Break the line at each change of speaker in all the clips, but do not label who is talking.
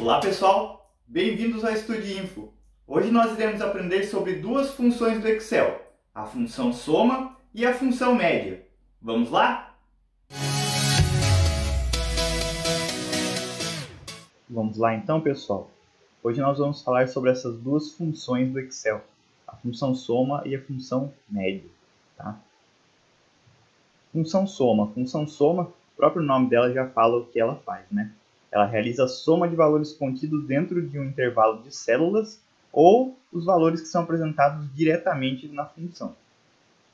Olá pessoal, bem-vindos ao Estudinfo. Hoje nós iremos aprender sobre duas funções do Excel, a função soma e a função média. Vamos lá?
Vamos lá então, pessoal. Hoje nós vamos falar sobre essas duas funções do Excel, a função soma e a função média. Tá? Função soma, o próprio nome dela já fala o que ela faz, né? Ela realiza a soma de valores contidos dentro de um intervalo de células ou os valores que são apresentados diretamente na função.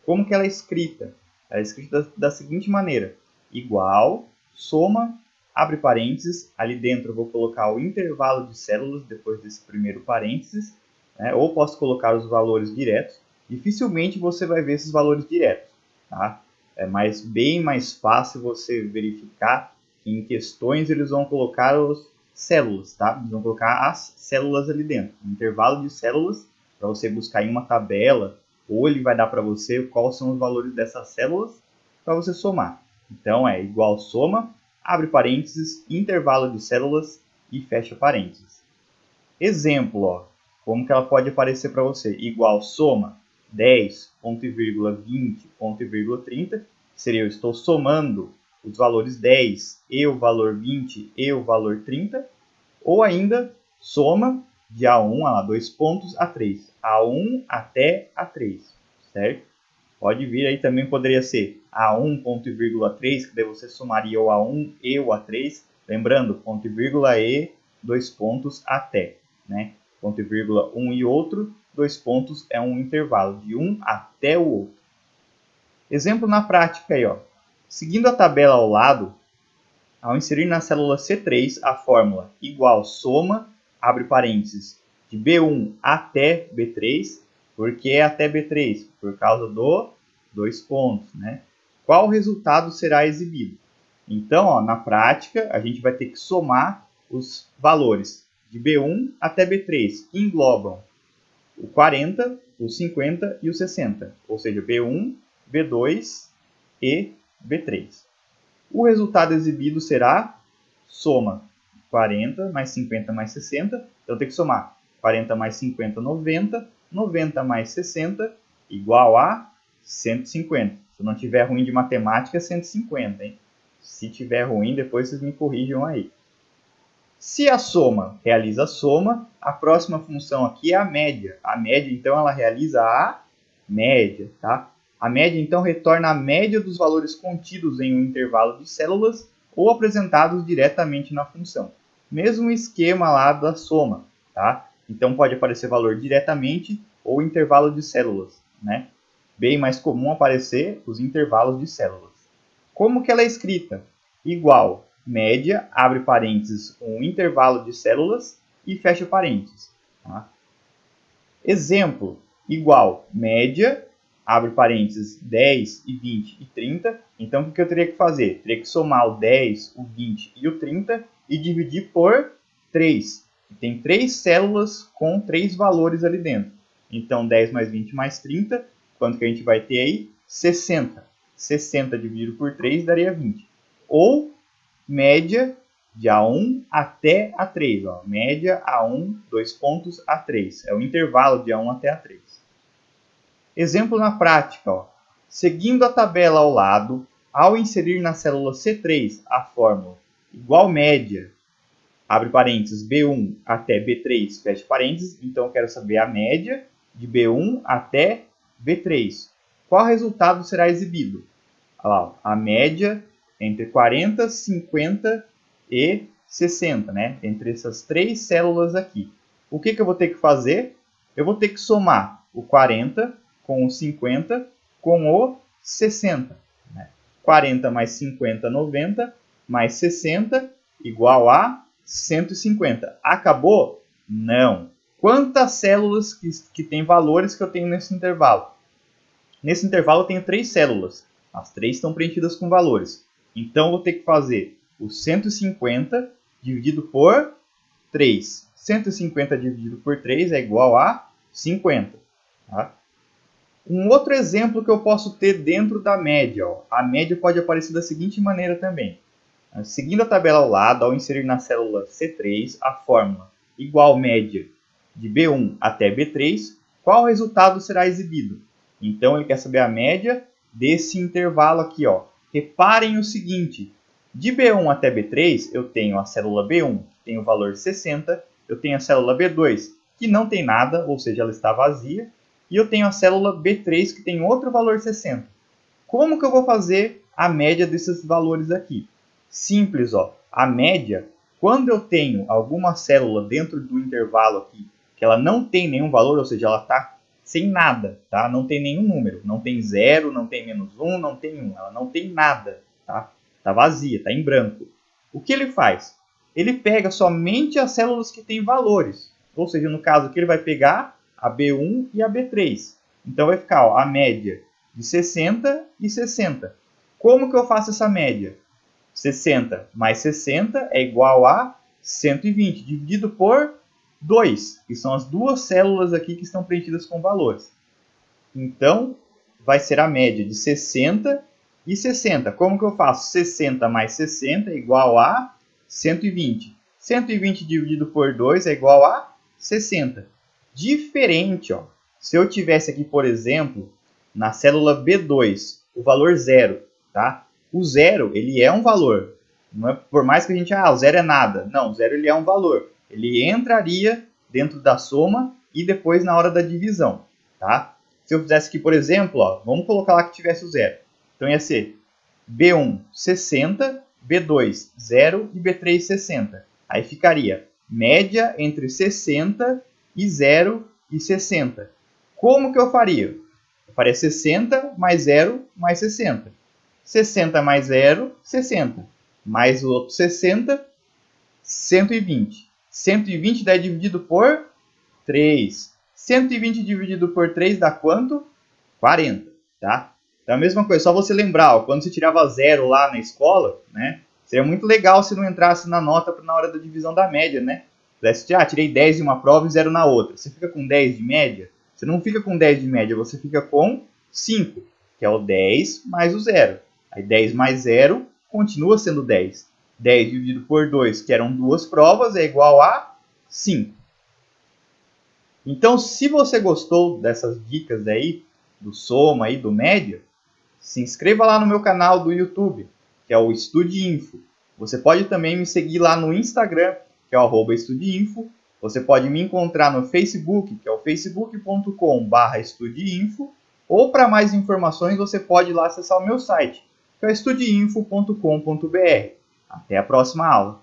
Como que ela é escrita? Ela é escrita da seguinte maneira: igual, soma, abre parênteses, ali dentro eu vou colocar o intervalo de células depois desse primeiro parênteses, né? Ou posso colocar os valores diretos. Dificilmente você vai ver esses valores diretos, tá? É bem mais fácil você verificar que em questões eles vão colocar as células, tá? Eles vão colocar as células ali dentro, um intervalo de células para você buscar em uma tabela, ou ele vai dar para você quais são os valores dessas células para você somar. Então é igual soma, abre parênteses, intervalo de células e fecha parênteses. Exemplo, ó, como que ela pode aparecer para você? Igual soma 10, ponto e vírgula 20, ponto e vírgula 30, seria eu estou somando os valores 10 e o valor 20 e o valor 30, ou ainda soma de A1 a 2 pontos a 3, A1 até A3, certo? Pode vir aí também, poderia ser A1, ponto e vírgula 3, que daí você somaria o A1 e o A3, lembrando, ponto e vírgula e 2 pontos até, né? Ponto e vírgula um e outro, 2 pontos é um intervalo de um até o outro. Exemplo na prática aí, ó. Seguindo a tabela ao lado, ao inserir na célula C3 a fórmula igual soma, abre parênteses, de B1 até B3, porque é até B3? Por causa do 2 pontos, né? Qual resultado será exibido? Então, ó, na prática, a gente vai ter que somar os valores de B1 até B3, que englobam o 40, o 50 e o 60, ou seja, B1, B2 e B3. O resultado exibido será soma 40 mais 50 mais 60. Então tem que somar 40 mais 50, 90. 90 mais 60 igual a 150. Se não tiver ruim de matemática, é 150, hein? Se tiver ruim, depois vocês me corrijam aí. Se a soma realiza a soma, a próxima função aqui é a média. A média, então, ela realiza a média, tá? A média, então, retorna a média dos valores contidos em um intervalo de células ou apresentados diretamente na função. Mesmo esquema lá da soma, tá? Então, pode aparecer valor diretamente ou intervalo de células, né? Bem mais comum aparecer os intervalos de células. Como que ela é escrita? Igual, média, abre parênteses, um intervalo de células e fecha parênteses. Tá? Exemplo, igual, média, abre parênteses, 10 e 20 e 30. Então, o que eu teria que fazer? Teria que somar o 10, o 20 e o 30 e dividir por 3. Tem 3 células com 3 valores ali dentro. Então, 10 mais 20 mais 30, quanto que a gente vai ter aí? 60. 60 dividido por 3 daria 20. Ou média de A1 até A3. Ó. Média A1, 2 pontos, A3. É o intervalo de A1 até A3. Exemplo na prática, ó. Seguindo a tabela ao lado, ao inserir na célula C3 a fórmula igual média, abre parênteses, B1 até B3, fecha parênteses, então eu quero saber a média de B1 até B3. Qual resultado será exibido? Olha lá, ó, a média entre 40, 50 e 60, né? Entre essas 3 células aqui. O que eu vou ter que fazer? Eu vou ter que somar o 40 com o 50 com o 60. Né? 40 mais 50, 90, mais 60 igual a 150. Acabou? Não. Quantas células que tem valores que eu tenho nesse intervalo? Nesse intervalo eu tenho 3 células. As 3 estão preenchidas com valores. Então eu vou ter que fazer o 150 dividido por 3. 150 dividido por 3 é igual a 50. Tá? Um outro exemplo que eu posso ter dentro da média. Ó. A média pode aparecer da seguinte maneira também. Seguindo a tabela ao lado, ao inserir na célula C3 a fórmula igual média de B1 até B3, qual resultado será exibido? Então ele quer saber a média desse intervalo aqui, ó. Reparem o seguinte, de B1 até B3 eu tenho a célula B1, que tem o valor 60, eu tenho a célula B2, que não tem nada, ou seja, ela está vazia, e eu tenho a célula B3, que tem outro valor 60. Como que eu vou fazer a média desses valores aqui? Simples, ó. A média, quando eu tenho alguma célula dentro do intervalo aqui, que ela não tem nenhum valor, ou seja, ela está sem nada, tá? Não tem nenhum número, não tem 0, não tem -1, não tem 1, ela não tem nada, tá? Está vazia, está em branco. O que ele faz? Ele pega somente as células que têm valores, ou seja, no caso aqui ele vai pegar a B1 e a B3. Então vai ficar, ó, a média de 60 e 60. Como que eu faço essa média? 60 mais 60 é igual a 120, dividido por 2, que são as duas células aqui que estão preenchidas com valores. Então, vai ser a média de 60 e 60. Como que eu faço? 60 mais 60 é igual a 120. 120 dividido por 2 é igual a 60. Diferente, ó. Se eu tivesse aqui, por exemplo, na célula B2, o valor 0, tá? O 0, ele é um valor. Não é, por mais que a gente, o 0 é nada. Não, o 0 ele é um valor. Ele entraria dentro da soma e depois na hora da divisão, tá? Se eu fizesse aqui, por exemplo, ó, vamos colocar lá que tivesse o 0. Então ia ser B1, 60, B2, 0 e B3, 60. Aí ficaria média entre 60 e 0 e 60. Como que eu faria? Eu faria 60 mais 0 mais 60. 60 mais 0, 60. Mais o outro 60, 120. 120 daí dividido por 3. 120 dividido por 3 dá quanto? 40, tá? Então a mesma coisa, só você lembrar, ó, quando você tirava 0 lá na escola, né? Seria muito legal se não entrasse na nota na hora da divisão da média, né? Tirei 10 em uma prova e 0 na outra. Você fica com 10 de média? Você não fica com 10 de média, você fica com 5, que é o 10 mais o 0. Aí 10 mais 0 continua sendo 10. 10 dividido por 2, que eram duas provas, é igual a 5. Então, se você gostou dessas dicas aí, do soma e do média, se inscreva lá no meu canal do YouTube, que é o Estudiinfo. Você pode também me seguir lá no Instagram, que é o @estudiinfo. Você pode me encontrar no Facebook, que é o facebook.com/estudiinfo. Ou para mais informações, você pode ir lá acessar o meu site, que é estudiinfo.com.br. Até a próxima aula!